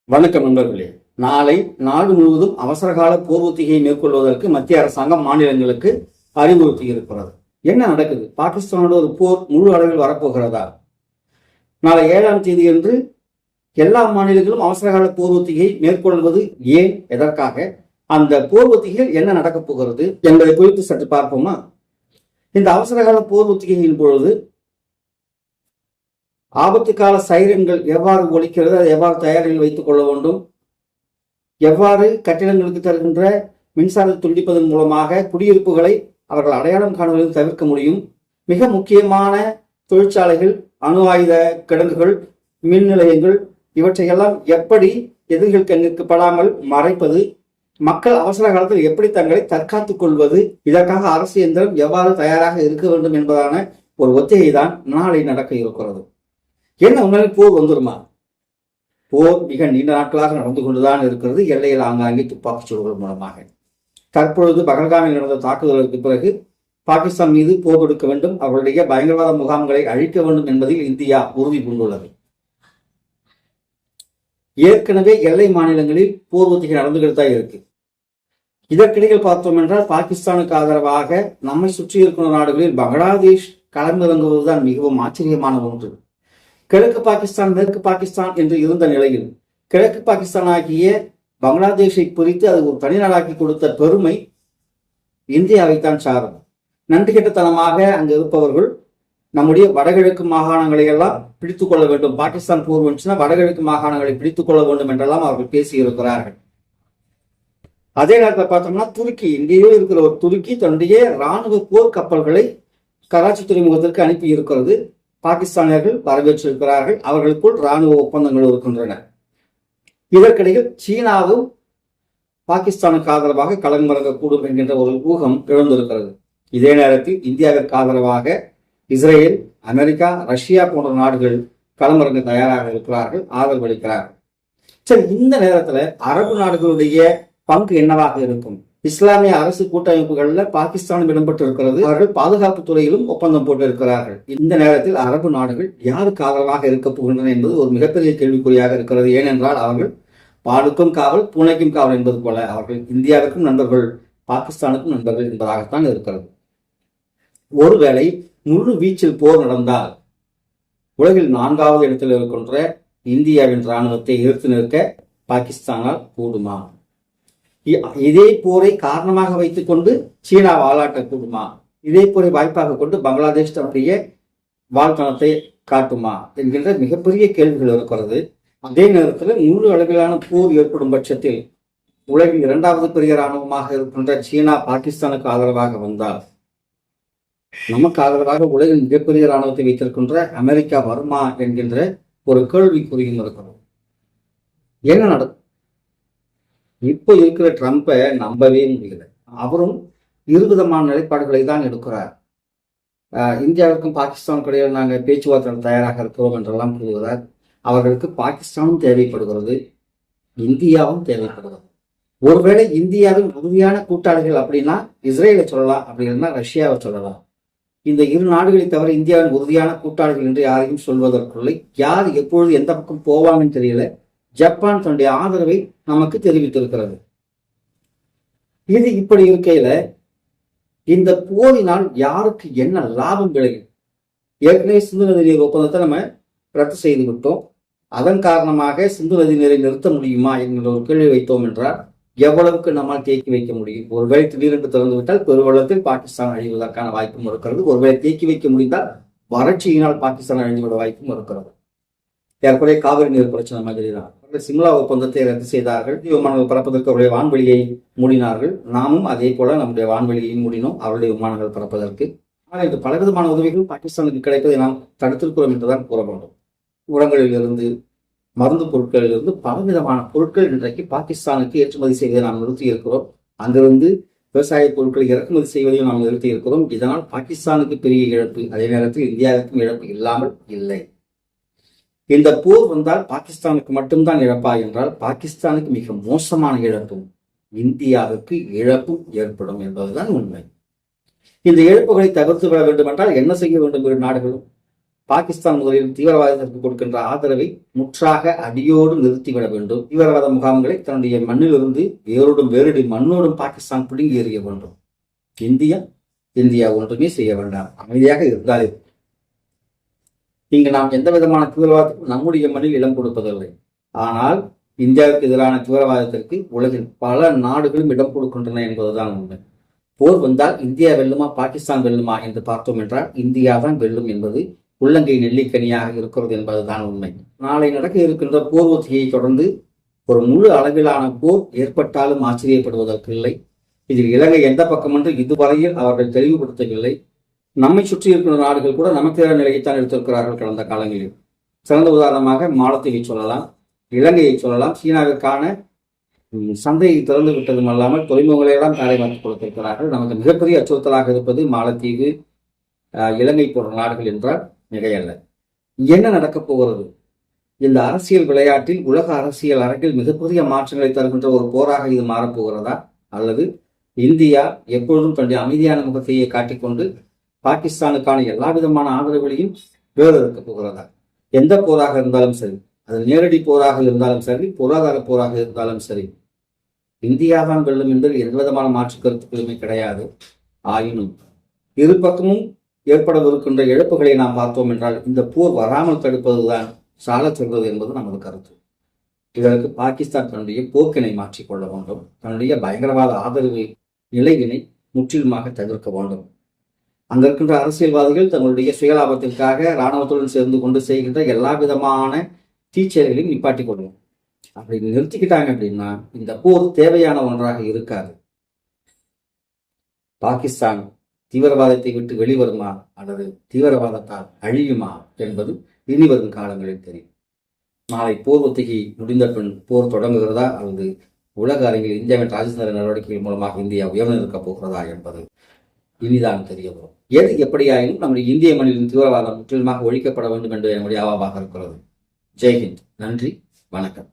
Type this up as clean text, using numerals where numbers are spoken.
வணக்கம் நண்பர்களே. நாளை நாடு முழுவதும் அவசரகால போர் ஒத்திகையை மேற்கொள்வதற்கு மத்திய அரசாங்கம் மாநிலங்களுக்கு அறிவுறுத்தி இருக்கிறது. என்ன நடக்குது? பாகிஸ்தானோட ஒரு போர் முழு அளவில் வரப்போகிறதா? நாளை 7ஆம் தேதி என்று எல்லா மாநிலங்களும் அவசரகால போர் ஒத்திகை மேற்கொள்வது ஏன், எதற்காக, அந்த போர் ஒத்திகையில் என்ன நடக்கப் போகிறது என்பதை குறித்து சற்று பார்ப்போமா? இந்த அவசரகால போர் ஒத்திகையின் பொழுது ஆபத்து கால சைரன்கள் எவ்வாறு ஒலிக்கிறது, அதை எவ்வாறு தயாரில் வைத்துக் கொள்ள வேண்டும், எவ்வாறு கட்டிடங்களுக்கு தருகின்ற மின்சாரத்தை துண்டிப்பதன் மூலமாக குடியிருப்புகளை அவர்கள் அடையாளம் காணுவதை தவிர்க்க முடியும், மிக முக்கியமான தொழிற்சாலைகள், அணு ஆயுத கிடங்குகள், மின் நிலையங்கள், இவற்றையெல்லாம் எப்படி எதிரிகள் கண்ணிற்கு படாமல் மறைப்பது, மக்கள் அவசர காலத்தில் எப்படி தங்களை தற்காத்துக் கொள்வது, இதற்காக அரசு இயந்திரம் எவ்வாறு தயாராக இருக்க வேண்டும் என்பதான ஒரு ஒத்திகை தான் நாளை நடக்க இருக்கிறது. என்ன உண்மையில் போர் வந்துருமா? போர் மிக நீண்ட நாட்களாக நடந்து கொண்டுதான் இருக்கிறது, எல்லையில் ஆங்காங்கே துப்பாக்கிச் சூடுகள் மூலமாக. தற்பொழுது பகல்காமில் நடந்த தாக்குதலுக்கு பிறகு பாகிஸ்தான் மீது போர் தொடுக்க வேண்டும், அவர்களுடைய பயங்கரவாத முகாம்களை அழிக்க வேண்டும் என்பதில் இந்தியா உறுதி பூண்டுள்ளது. ஏற்கனவே எல்லை மாநிலங்களில் போர் ஒத்திகை நடந்துகிட்டு தான் இருக்கு. இதற்கிடையில் பார்த்தோம் என்றால் பாகிஸ்தானுக்கு ஆதரவாக நம்மை சுற்றி இருக்கிற நாடுகளில் பங்களாதேஷ் களமிறங்குவதுதான் மிகவும் ஆச்சரியமான ஒன்று. கிழக்கு பாகிஸ்தான், மேற்கு பாகிஸ்தான் என்று இருந்த நிலையில் கிழக்கு பாகிஸ்தான் ஆகிய பங்களாதேஷை பிரித்து அது ஒரு தனிநாடாக்கி கொடுத்த பெருமை இந்தியாவைத்தான் சாரும். நன்றி கெட்டத்தனமாக அங்கு இருப்பவர்கள் நம்முடைய வடகிழக்கு மாகாணங்களை எல்லாம் பிடித்துக் கொள்ள வேண்டும், பாகிஸ்தான் போர் வந்துச்சுன்னா வடகிழக்கு மாகாணங்களை பிடித்துக் கொள்ள வேண்டும் என்றெல்லாம் அவர்கள் பேசியிருக்கிறார்கள். அதே நேரத்தில் பார்த்தோம்னா துருக்கி, இங்கேயோ இருக்கிற ஒரு துருக்கி தன்னுடைய இராணுவ போர் கப்பல்களை கராச்சி துறைமுகத்திற்கு அனுப்பி இருக்கிறது. பாகிஸ்தானியர்கள் வரவேற்றிருக்கிறார்கள், அவர்களுக்குள் இராணுவ ஒப்பந்தங்கள் இருக்கின்றன. இதற்கிடையில் சீனாவும் பாகிஸ்தானுக்கு ஆதரவாக களமிறங்கக்கூடும் என்கின்ற ஒரு ஊகம் எழுந்திருக்கிறது. இதே நேரத்தில் இந்தியாவிற்கு ஆதரவாக இஸ்ரேல், அமெரிக்கா, ரஷ்யா போன்ற நாடுகள் களமிறங்க தயாராக இருக்கிறார்கள், ஆதரவு அளிக்கிறார்கள். சரி, இந்த நேரத்துல அரபு நாடுகளுடைய பங்கு என்னவாக இருக்கும்? இஸ்லாமிய அரசு கூட்டமைப்புகள்ல பாகிஸ்தானும் இடம்பெற்று இருக்கிறது, அவர்கள் பாதுகாப்பு துறையிலும் ஒப்பந்தம் போட்டு இருக்கிறார்கள். இந்த நேரத்தில் அரபு நாடுகள் யாருக்கு ஆதரவாக இருக்க போகின்றன என்பது ஒரு மிகப்பெரிய கேள்விக்குறியாக இருக்கிறது. ஏனென்றால் அவர்கள் பாலுக்கும் காவல், பூனைக்கும் காவல் என்பது போல அவர்கள் இந்தியாவுக்கும் நண்பர்கள், பாகிஸ்தானுக்கும் நண்பர்கள் என்பதாகத்தான் இருக்கிறது. ஒருவேளை முழு வீச்சில் போர் நடந்தால் உலகில் 4வது இடத்தில் இருக்கின்ற இந்தியாவின் இராணுவத்தை எதிர்த்து நிற்க பாகிஸ்தானால் கூடுமா? இதே போரை காரணமாக வைத்துக் கொண்டு சீனா வாலாட்டக்கூடுமா? இதே போரை வாய்ப்பாக கொண்டு பங்களாதேஷ் தன்னுடைய வாழ்த்தனத்தை காட்டுமா என்கின்ற மிகப்பெரிய கேள்விகள் இருக்கிறது. அதே நேரத்தில் முழு அளவிலான போர் ஏற்படும் பட்சத்தில் உலகில் 2வது பெரிய இராணுவமாக இருக்கின்ற சீனா பாகிஸ்தானுக்கு ஆதரவாக வந்தால் நமக்கு ஆதரவாக உலகில் மிகப்பெரிய இராணுவத்தை வைத்திருக்கின்ற அமெரிக்கா வருமா என்கின்ற ஒரு கேள்விக்குறியும் இருக்கிறது. என்ன நடக்கும்? இப்போ இருக்கிற ட்ரம்பை நம்பவே முடியல. அவரும் இருவிதமான நிலைப்பாடுகளை தான் எடுக்கிறார். இந்தியாவுக்கும் பாகிஸ்தானுக்கு இடையே நாங்கள் பேச்சுவார்த்தை தயாராக இருக்கிறோம் என்றெல்லாம் கூறுகிறார். அவர்களுக்கு பாகிஸ்தானும் தேவைப்படுகிறது, இந்தியாவும் தேவைப்படுகிறது. ஒருவேளை இந்தியாவின் உறுதியான கூட்டாளிகள் அப்படின்னா இஸ்ரேலை சொல்லலாம், அப்படி இல்லைன்னா ரஷ்யாவை சொல்லலாம். இந்த இரு நாடுகளை தவிர இந்தியாவின் உறுதியான கூட்டாளிகள் என்று யாரையும் சொல்வதற்குள்ளே யார் எப்பொழுது எந்த பக்கம் போவாங்கன்னு தெரியல. ஜப்பான் தன்னுடைய ஆதரவை நமக்கு தெரிவித்திருக்கிறது. இது இப்படி இருக்கையில இந்த போரினால் யாருக்கு என்ன லாபம் விளையும்? ஏற்கனவே சிந்து நதி நீர் ஒப்பந்தத்தை நம்ம ரத்து செய்து விட்டோம். அதன் காரணமாக சிந்து நதி நீரை நிறுத்த முடியுமா என்கிற ஒரு கேள்வி வைத்தோம் என்றால் எவ்வளவுக்கு நம்மால் தேக்கி வைக்க முடியும்? ஒருவேளை திடீரென்று திறந்து விட்டால் பெருவெள்ளத்தில் பாகிஸ்தான் அழிவதற்கான வாய்ப்பும் இருக்கிறது. ஒருவேளை தேக்கி வைக்க முடிந்தால் வறட்சியினால் பாகிஸ்தான் அழிந்துவிட வாய்ப்பும் இருக்கிறது. ஏற்கனவே காவிரி நீர் பிரச்சனை மாதிரி தான். சிம்லா ஒப்பந்தத்தை ரத்து செய்தார்கள், விமானங்கள் பறப்பதற்கு அவருடைய வான்வெளியை மூடினார்கள். நாமும் அதே போல நம்முடைய வான்வெளியை மூடினோம் அவருடைய விமானங்கள் பறப்பதற்கு. ஆனால் இது பலவிதமான உதவிகள் பாகிஸ்தானுக்கு கிடைப்பதை நாம் தடுத்திருக்கிறோம் என்றுதான் கூற வேண்டும். உரங்களிலிருந்து, மருந்து பொருட்களிலிருந்து பலவிதமான பொருட்கள் இன்றைக்கு பாகிஸ்தானுக்கு ஏற்றுமதி செய்வதை நாம் நிறுத்தி இருக்கிறோம். அங்கிருந்து விவசாய பொருட்களை இறக்குமதி செய்வதையும் நாம் நிறுத்தி இருக்கிறோம். இதனால் பாகிஸ்தானுக்கு பெரிய இழப்பு, அதே நேரத்தில் இந்தியாவுக்கும் இழப்பு இல்லாமல் இல்லை. இந்த போர் வந்தால் பாகிஸ்தானுக்கு மட்டும்தான் இழப்பா என்றால் பாகிஸ்தானுக்கு மிக மோசமான இழப்பும் இந்தியாவுக்கு இழப்பும் ஏற்படும் என்பதுதான் உண்மை. இந்த இழப்புகளை தவிர்த்து விட வேண்டும் என்றால் என்ன செய்ய வேண்டும்? இரு நாடுகளும் பாகிஸ்தான் முதலில் தீவிரவாதத்திற்கு கொடுக்கின்ற ஆதரவை முற்றாக அடியோடு நிறுத்திவிட வேண்டும். தீவிரவாத முகாம்களை தன்னுடைய மண்ணிலிருந்து வேரோடும் வேரடி மண்ணோடும் பாகிஸ்தான் பிடுங்கி எறிய வேண்டும். இந்தியா ஒன்றுமே செய்ய வேண்டாம், அமைதியாக இருந்தாலே. இங்கு நாம் எந்த விதமான தீவிரவாதத்துக்கும் நம்முடைய மண்ணில் இடம் கொடுப்பதில்லை. ஆனால் இந்தியாவுக்கு எதிரான தீவிரவாதத்திற்கு உலகின் பல நாடுகளும் இடம் கொடுக்கின்றன என்பதுதான் உண்மை. போர் வந்தால் இந்தியா வெல்லுமா பாகிஸ்தான் வெல்லுமா என்று பார்த்தோம் என்றால் இந்தியா தான் வெல்லும் என்பது உள்ளங்கை நெல்லிக்கனியாக இருக்கிறது என்பதுதான் உண்மை. நாளை நடக்க இருக்கின்ற போர் ஒத்திகையை தொடர்ந்து ஒரு முழு அளவிலான போர் ஏற்பட்டாலும் ஆச்சரியப்படுவதற்கில்லை. இதில் இலங்கை எந்த பக்கம் என்று இதுவரையில் அவர்கள் தெளிவுபடுத்தவில்லை. நம்மை சுற்றி இருக்கிற நாடுகள் கூட நமக்கு எதிரான நிலையைத்தான் எடுத்திருக்கிறார்கள் கடந்த காலங்களில். சிறந்த உதாரணமாக மாலத்தீவை சொல்லலாம், இலங்கையை சொல்லலாம். சீனாவிற்கான சந்தையை திறந்து விட்டதும் அல்லாமல் துறைமுகங்களையெல்லாம் தாரை மாற்றிக் கொடுத்திருக்கிறார்கள். நமக்கு மிகப்பெரிய அச்சுறுத்தலாக இருப்பது மாலத்தீவு, இலங்கை போன்ற நாடுகள் என்றால் மிகையல்ல. என்ன நடக்கப் போகிறது? இந்த அரசியல் விளையாட்டில் உலக அரசியல் அரங்கில் மிகப்பெரிய மாற்றங்களை தருகின்ற ஒரு போராக இது மாறப்போகிறதா, அல்லது இந்தியா எப்பொழுதும் தன்னுடைய அமைதியான முகத்தையே காட்டிக்கொண்டு பாகிஸ்தானுக்கான எல்லா விதமான ஆதரவுகளையும் வேறு இருக்கப் போகிறதா? எந்த போராக இருந்தாலும் சரி, அது நேரடி போராக இருந்தாலும் சரி, பொருளாதார போராக இருந்தாலும் சரி, இந்தியாதான் வெல்லும் என்பதில் எந்த விதமான மாற்று கருத்துக்களுமே கிடையாது. ஆயினும் இரு பக்கமும் ஏற்படவிருக்கின்ற இழப்புகளை நாம் பார்த்தோம் என்றால் இந்த போர் வராமல் தடுப்பதுதான் சால சிறந்தது என்பது நமது கருத்து. இதற்கு பாகிஸ்தான் தன்னுடைய போக்கினை மாற்றிக்கொள்ள வேண்டும். தன்னுடைய பயங்கரவாத ஆதரவு நிலையினை முற்றிலுமாக தவிர்க்க வேண்டும். அங்க இருக்கின்ற அரசியல்வாதிகள் தங்களுடைய சுயலாபத்திற்காக இராணுவத்துடன் சேர்ந்து கொண்டு செய்கின்ற எல்லா விதமான தீச்செயல்களையும் நிப்பாட்டிக் கொள்ளும். அப்படி நிறுத்திக்கிட்டாங்க அப்படின்னா இந்த போர் தேவையான ஒன்றாக இருக்காது. பாகிஸ்தான் தீவிரவாதத்தை விட்டு வெளிவருமா அல்லது தீவிரவாதத்தால் அழியுமா என்பது இனி வரும் காலங்களில் தெரியும். நாளை போர் ஒத்திகை முடிந்த பின் போர் தொடங்குகிறதா அல்லது உலக அரங்கில் இந்தியாவின் ராஜதந்திர நடவடிக்கைகள் மூலமாக இந்தியா உயர்ந்து நிற்கப் போகிறதா என்பது இனிதான் தெரிய வரும். எது எப்படியாயினும் நம்முடைய இந்திய மண்ணின் தீவிரவாதம் முற்றிலுமாக ஒழிக்கப்பட வேண்டும் என்று என்னுடைய ஆவாவாக இருக்கிறது. ஜெய்ஹிந்த். நன்றி, வணக்கம்.